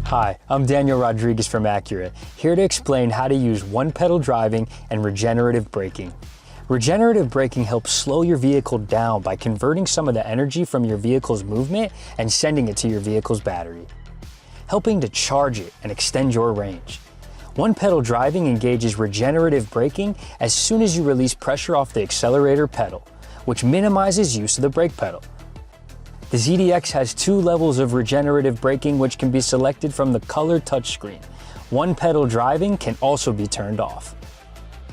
Hi, I'm Daniel Rodriguez from Acura, here to explain how to use one-pedal driving and regenerative braking. Regenerative braking helps slow your vehicle down by converting some of the energy from your vehicle's movement and sending it to your vehicle's battery, helping to charge it and extend your range. One-pedal driving engages regenerative braking as soon as you release pressure off the accelerator pedal, which minimizes use of the brake pedal. The ZDX has 2 levels of regenerative braking which can be selected from the color touchscreen. One-pedal driving can also be turned off.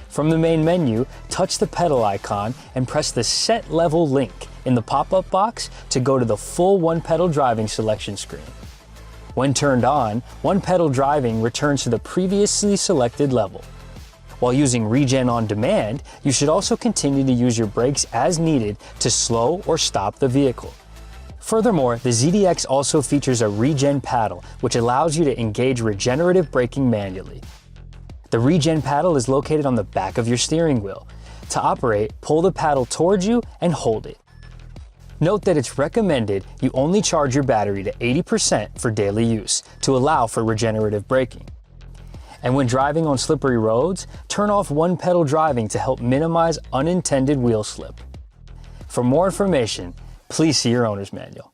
From the main menu, touch the pedal icon and press the Set Level link in the pop-up box to go to the full one-pedal driving selection screen. When turned on, one-pedal driving returns to the previously selected level. While using Regen on demand, you should also continue to use your brakes as needed to slow or stop the vehicle. Furthermore, the ZDX also features a Regen paddle, which allows you to engage regenerative braking manually. The Regen paddle is located on the back of your steering wheel. To operate, pull the paddle towards you and hold it. Note that it's recommended you only charge your battery to 80% for daily use to allow for regenerative braking. And when driving on slippery roads, turn off one-pedal driving to help minimize unintended wheel slip. For more information, please see your owner's manual.